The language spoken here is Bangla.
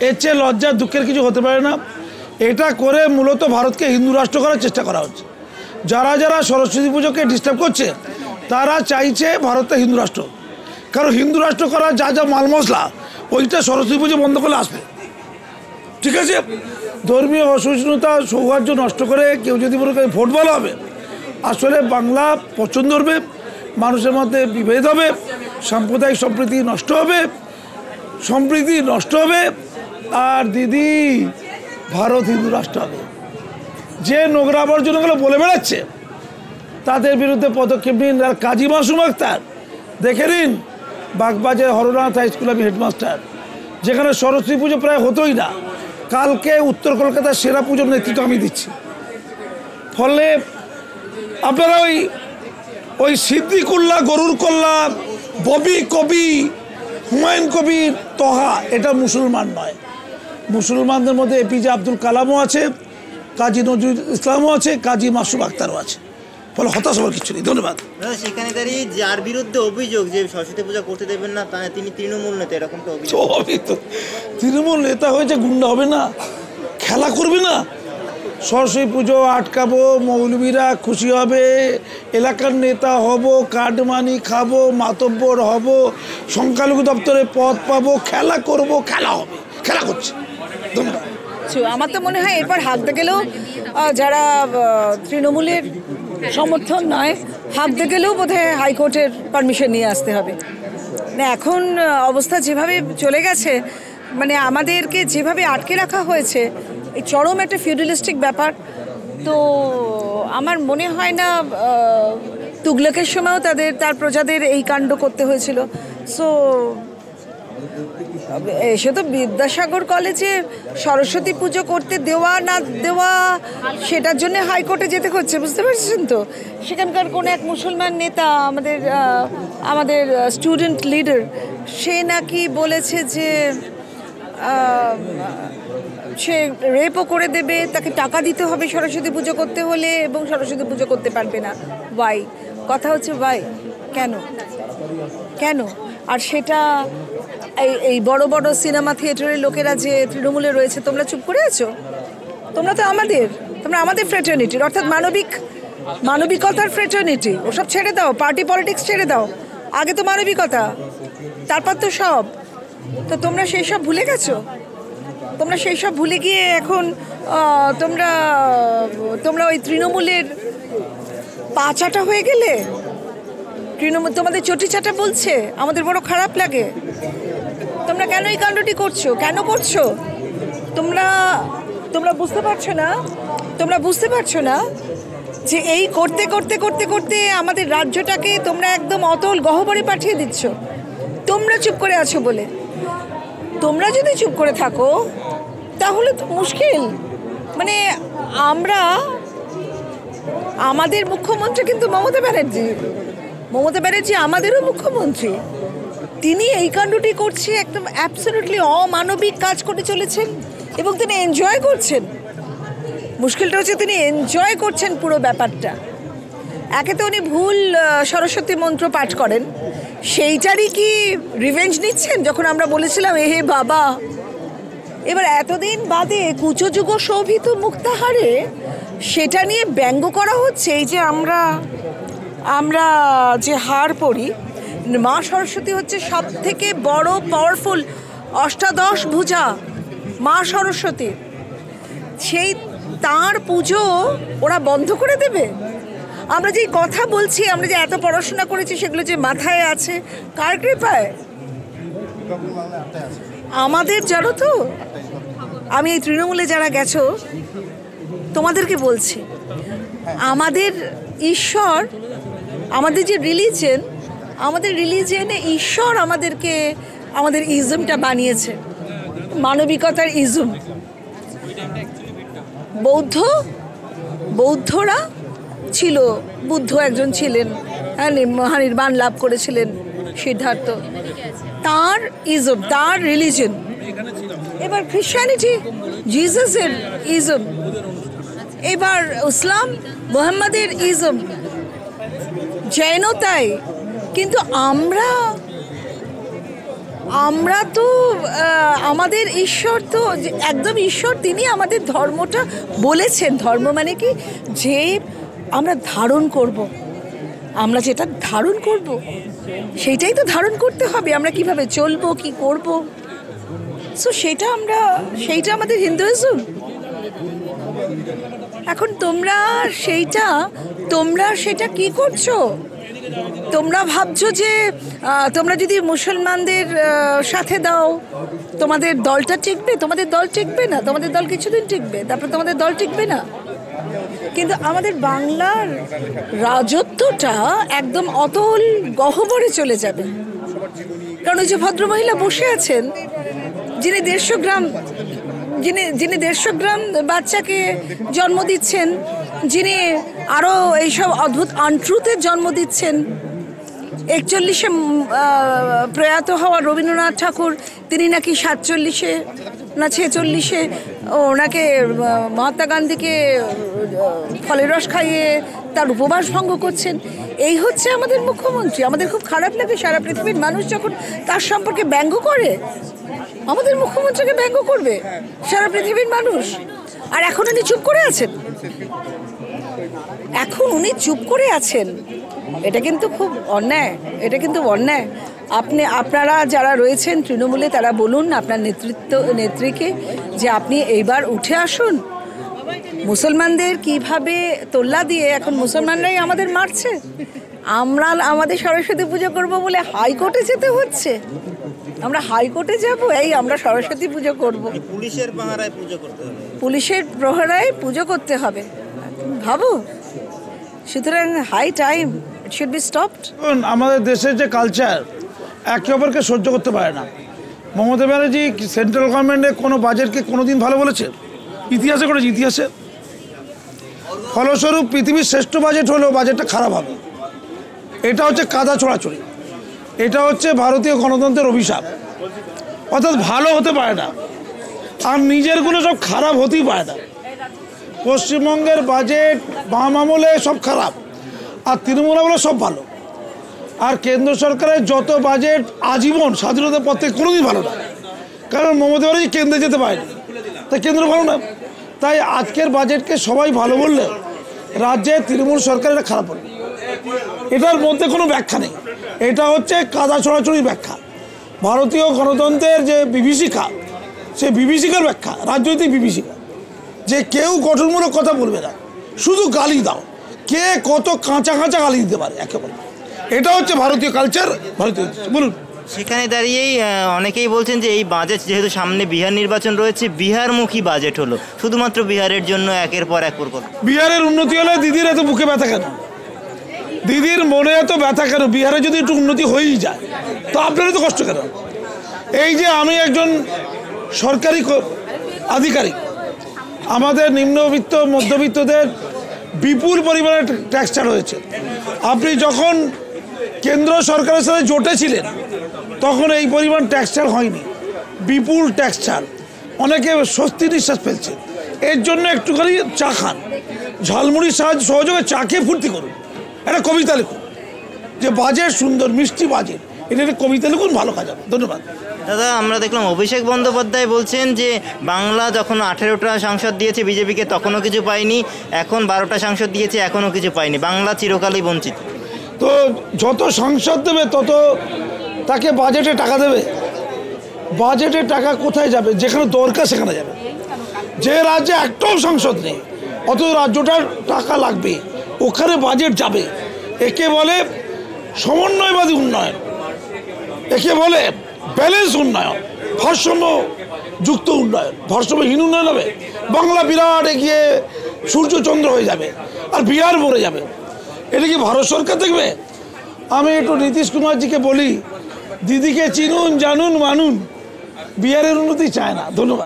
এর চেয়ে লজ্জা দুঃখের কিছু হতে পারে না। এটা করে মূলত ভারতকে হিন্দু রাষ্ট্র করার চেষ্টা করা হচ্ছে। যারা যারা সরস্বতী পুজোকে ডিস্টার্ব করছে তারা চাইছে ভারতটা হিন্দু রাষ্ট্র, কারণ হিন্দু রাষ্ট্র করার যা যা মাল মশলা ওইটা সরস্বতী পুজো বন্ধ করলে আসবে। ঠিক আছে, ধর্মীয় অসহিষ্ণুতা সৌহার্দ্য নষ্ট করে কেউ যদি মনে করে ভোট ভালো হবে, আসলে বাংলা পছন্দ করবে, মানুষের মধ্যে বিভেদ হবে, সাম্প্রদায়িক সম্প্রীতি নষ্ট হবে, আর দিদি ভারত হিন্দু রাষ্ট্র হবে। যে নোংরা আবর্জনাগুলো বলে বেড়াচ্ছে তাদের বিরুদ্ধে পদক্ষেপ নিন। আর কাজী মাসুম আক্তার দেখে নিন, বাগবাজার হরনাথ হাই স্কুল আমি হেডমাস্টার, যেখানে সরস্বতী পুজো প্রায় হতোই না, কালকে উত্তর কলকাতার সেরা পুজোর নেতৃত্ব আমি দিচ্ছি। ফলে আপনারা ওই সিদ্দিকুল্লাহ, গরুর কল্লা, ববি কবি, হুমায়ুন কবির, তহা, এটা মুসলমান নয়। মুসলমানদের মধ্যে এপিজে আব্দুল কালামও আছে, কাজী নজরুল ইসলামও আছে, কাজী মাসুম আক্তারও আছে। ফলে হতাশ হওয়ার কিছু নেই। ধন্যবাদ। সেখানে দাঁড়িয়ে যার বিরুদ্ধে অভিযোগ যে সরস্বতী পূজা করতে দেবেন না, তিনি তৃণমূল নেতা, এরকমটা অভিযোগ। তৃণমূল নেতা হয়েছে গুন্ডা হবে না, খেলা করবে না। সরস্বতী পুজো আটকাবো, মৌলবীরা খুশি হবে, এলাকার নেতা হব, কাটমানি খাবো, মাতব্বর হব, সংখ্যালঘু দপ্তরে পদ পাবো, খেলা করব, খেলা হবে, খেলা করছে। ধন্যবাদ। আমার তো মনে হয় এরপর হাঁকতে গেলেও যারা তৃণমূলের সমর্থন নয়, হাঁকতে গেলেও বোধহয় হাইকোর্টের পারমিশন নিয়ে আসতে হবে। না, এখন অবস্থা যেভাবে চলে গেছে, মানে আমাদেরকে যেভাবে আটকে রাখা হয়েছে, এই চরম একটা ফিউডালিস্টিক ব্যাপার। তো আমার মনে হয় না তুগলকের সময়ও তার প্রজাদের এই কাণ্ড করতে হয়েছিল। সো সে তো বিদ্যাসাগর কলেজে সরস্বতী পুজো করতে দেওয়া না দেওয়া সেটার জন্য হাইকোর্টে যেতে হচ্ছে, বুঝতে পারছেন তো। সেখানকার কোনো এক মুসলমান নেতা, আমাদের স্টুডেন্ট লিডার, সে নাকি বলেছে যে সে রেপও করে দেবে, তাকে টাকা দিতে হবে সরস্বতী পুজো করতে হলে, এবং সরস্বতী পুজো করতে পারবে না। ওয়াই? কথা হচ্ছে ওয়াই, কেন? আর সেটা এই বড় বড় সিনেমা থিয়েটারের লোকেরা যে তৃণমূলে রয়েছে, তোমরা চুপ করে আছো? তোমরা আমাদের ফ্রেটার্নিটির, অর্থাৎ মানবিকতার ফ্রেটার্নিটি। ওসব ছেড়ে দাও, পার্টি পলিটিক্স ছেড়ে দাও, আগে তো মানবিকতা, তারপর তো সব। তো তোমরা সেই সব ভুলে গেছো। তোমরা সেই সব ভুলে গিয়ে এখন তোমরা ওই তৃণমূলের পা চাটা হয়ে গেলে। তৃণমূল তোমাদের চটি চাটা বলছে, আমাদের বড় খারাপ লাগে। তোমরা কেন এই কাণ্ডটি করছো? কেন করছো? তোমরা বুঝতে পারছো না যে এই করতে করতে করতে করতে আমাদের রাজ্যটাকে তোমরা একদম অতল গহ্বরে পাঠিয়ে দিচ্ছ। তোমরা চুপ করে আছো বলে। তোমরা যদি চুপ করে থাকো তাহলে তো মুশকিল। মানে আমাদের মুখ্যমন্ত্রী কিন্তু মমতা ব্যানার্জি আমাদেরও মুখ্যমন্ত্রী। তিনি এই কাণ্ডটি করছে, একদম অ্যাবসলিউটলি অমানবিক কাজ করে চলেছেন, এবং তিনি এনজয় করছেন। মুশকিলটা হচ্ছে তিনি এনজয় করছেন পুরো ব্যাপারটা। একে তো উনি ভুল সরস্বতী মন্ত্র পাঠ করেন, সেইটারই কি রিভেঞ্জ নিচ্ছেন? যখন আমরা বলেছিলাম হে বাবা, এবার এতদিন বাদে কুচযুগ শোভিত মুক্তাহারে সেটা নিয়ে ব্যঙ্গ করা হচ্ছে। এই যে আমরা যে হার পড়ি, মা সরস্বতী হচ্ছে সব থেকে বড় পাওয়ারফুল অষ্টাদশ ভুজা মা সরস্বতী। সেই তার পুজো ওরা বন্ধ করে দেবে? আমরা যে কথা বলছি, আমরা যে এত পড়াশোনা করেছি, সেগুলো যে মাথায় আছে কার কৃপায়? আমাদের। জানো তো, আমি এই তৃণমূলে যারা গেছো তোমাদেরকে বলছি, আমাদের ঈশ্বর, আমাদের যে রিলিজিয়নে ঈশ্বর আমাদের ইজমটা বানিয়েছে, মানবিকতার ইজম। বৌদ্ধরা ছিল, বুদ্ধ একজন ছিলেন, মহানির্বাণ লাভ করেছিলেন সিদ্ধার্থ, তার ইজম, তার রিলিজন। এবার খ্রিস্টানিটি জিসাসের ইজম, এবার ইসলাম মুহাম্মাদের ইজম, জৈনতাই। কিন্তু আমরা তো আমাদের ঈশ্বর তো একদম ঈশ্বর, তিনি আমাদের ধর্মটা বলেছেন। ধর্ম মানে কি, যে আমরা ধারণ করব, আমরা যেটা ধারণ করব সেইটাই তো ধারণ করতে হবে। আমরা কিভাবে চলবো, কি করব, সো সেইটা আমাদের হিন্দুইজম। এখন তোমরা সেটা কি করছো? তোমরা ভাবছো যে তোমরা যদি মুসলমানদের সাথে দাও তোমাদের দলটা টিকবে। তোমাদের দল টিকবে না, তোমাদের দল কিছুদিন টিকবে, তারপর তোমাদের দল টিকবে না। কিন্তু আমাদের বাংলার রাজত্বটা একদম অতল গহ্বরে চলে যাবে। কারণ ওই যে ভদ্রমহিলা বসে আছেন, যিনি 150 গ্রাম বাচ্চাকে জন্ম দিচ্ছেন, যিনি আরও এইসব অদ্ভুত আনট্রুথের জন্ম দিচ্ছেন। 41-এ প্রয়াত হওয়া রবীন্দ্রনাথ ঠাকুর, তিনি নাকি 47-এ না 46-এ ওনাকে মহাত্মা গান্ধীকে ফলের রস খাইয়ে তার উপবাস ভঙ্গ করছেন। এই হচ্ছে আমাদের মুখ্যমন্ত্রী। আমাদের খুব খারাপ লাগে সারা পৃথিবীর মানুষ যখন তার সম্পর্কে ব্যঙ্গ করে। আমাদের মুখ্যমন্ত্রীকে ব্যঙ্গ করবে সারা পৃথিবীর মানুষ। আর এখন উনি চুপ করে আছেন, এটা কিন্তু খুব অন্যায়, আপনারা যারা রয়েছেন তৃণমূলে তারা বলুন আপনার নেত্রীকে যে আপনি এইবার উঠে আসুন। মুসলমানদের কিভাবে তোল্লা দিয়ে এখন মুসলমানরাই আমাদের মারছে। আমরা আমাদের সরস্বতী পুজো করব বলে হাইকোর্টে যেতে হচ্ছে। আমরা হাইকোর্টে যাব, আমরা সরস্বতী পুজো করব। পুলিশের পাহারায় পুজো করতে হবে, পুলিশের প্রহরায় পুজো করতে হবে, ভাবো। সুতরাং high time, it should be stopped. আমাদের দেশের যে কালচার একে অপরকে সহ্য করতে পারে না। মমতা ব্যানার্জি সেন্ট্রাল গভর্নমেন্টের কোনো বাজেটকে কোনোদিন ভালো বলেছে? ইতিহাসে করেছে, ইতিহাসে। ফলস্বরূপ পৃথিবীর শ্রেষ্ঠ বাজেট হলেও বাজেটটা খারাপ হবে। এটা হচ্ছে কাদা ছোড়াছড়ি, এটা হচ্ছে ভারতীয় গণতন্ত্রের অভিশাপ। অর্থাৎ ভালো হতে পারে না, আর নিজেরগুলো সব খারাপ হতেই পারে না। পশ্চিমবঙ্গের বাজেট বাম আমলে সব খারাপ, আর তৃণমূল আমলে সব ভালো। আর কেন্দ্র সরকারের যত বাজেট আজীবন স্বাধীনতার পর থেকে কোনোদিন ভালো না, কারণ মমতা ব্যানার্জি কেন্দ্রে যেতে পারেনি, তাই কেন্দ্র ভালো না। তাই আজকের বাজেটকে সবাই ভালো বললে রাজ্যে তৃণমূল সরকারের খারাপ হলো। এটার মধ্যে কোনো ব্যাখ্যা নেই, এটা হচ্ছে কাদা ছড়াছড়ি ব্যাখ্যা। ভারতীয় গণতন্ত্রের যে বিভীষিকা, সে বিভীষিকার ব্যাখ্যা, রাজনৈতিক বিভীষিকা, যে কেউ গঠনমূলক কথা বলবে না, শুধু গালি দাও। কে কত কাঁচা গালি দিতে পারে একেবারে, এটা হচ্ছে ভারতীয় কালচার, ভারতীয়। বলুন। সেখানে দাঁড়িয়েই অনেকেই বলছেন যে এই বাজেট যেহেতু সামনে বিহার নির্বাচন রয়েছে, বিহারমুখী বাজেট হলো, শুধুমাত্র বিহারের জন্য একের পর এক প্রকল্প। বিহারের উন্নতি হলে দিদির এত বুকে ব্যথা কেন? দিদির মনে এত ব্যথা কেন? বিহারে যদি একটু উন্নতি হয়েই যায় তো আপনারই তো কষ্ট কেন? এই যে আমি একজন সরকারি আধিকারিক, আমাদের নিম্নবিত্ত মধ্যবিত্তদের বিপুল পরিমাণে ট্যাক্স ছাড় হয়েছে। আপনি যখন কেন্দ্র সরকারের সাথে জোটে ছিলেন তখন এই পরিমাণ ট্যাক্স ছাড় হয়নি, বিপুল ট্যাক্স ছাড়। অনেকে স্বস্তি নিঃশ্বাস ফেলছে। এর জন্য একটুখানি চা খান, ঝালমুড়ির সহযোগে চা খেয়ে ফুর্তি করুন। একটা কবিতা লিখুন যে বাজেট সুন্দর, মিষ্টি বাজেট, এটা একটা কবিতা লিখুন, ভালো কাজ হবে। ধন্যবাদ। দাদা, আমরা দেখলাম অভিষেক বন্দ্যোপাধ্যায় বলছেন যে বাংলা যখন 18টা সাংসদ দিয়েছে বিজেপিকে তখনও কিছু পায়নি, এখন 12টা সাংসদ দিয়েছে এখনও কিছু পায়নি, বাংলা চিরকালই বঞ্চিত। তো যত সাংসদ দেবে তত তাকে বাজেটে টাকা দেবে। বাজেটে টাকা কোথায় যাবে? যেখানে দরকার সেখানে যাবে। যে রাজ্যে একটাও সাংসদ নেই, অত রাজ্যটার টাকা লাগবে, ওখানে বাজেট যাবে। একে বলে সমন্বয়বাদী উন্নয়ন, একে বলে ব্যালেন্স উন্নয়ন, ভারসাম্য যুক্ত উন্নয়ন। ভারসাম্যহীন উন্নয়ন হবে, বাংলা বিরাট এগিয়ে সূর্যচন্দ্র হয়ে যাবে আর বিহার মরে যাবে। এটা কি ভারত সরকার দেখবে? আমি একটু নীতিশ কুমারজিকে বলি, দিদিকে চিনুন, জানুন, মানুন, বিহারের উন্নতি চায় না। ধন্যবাদ।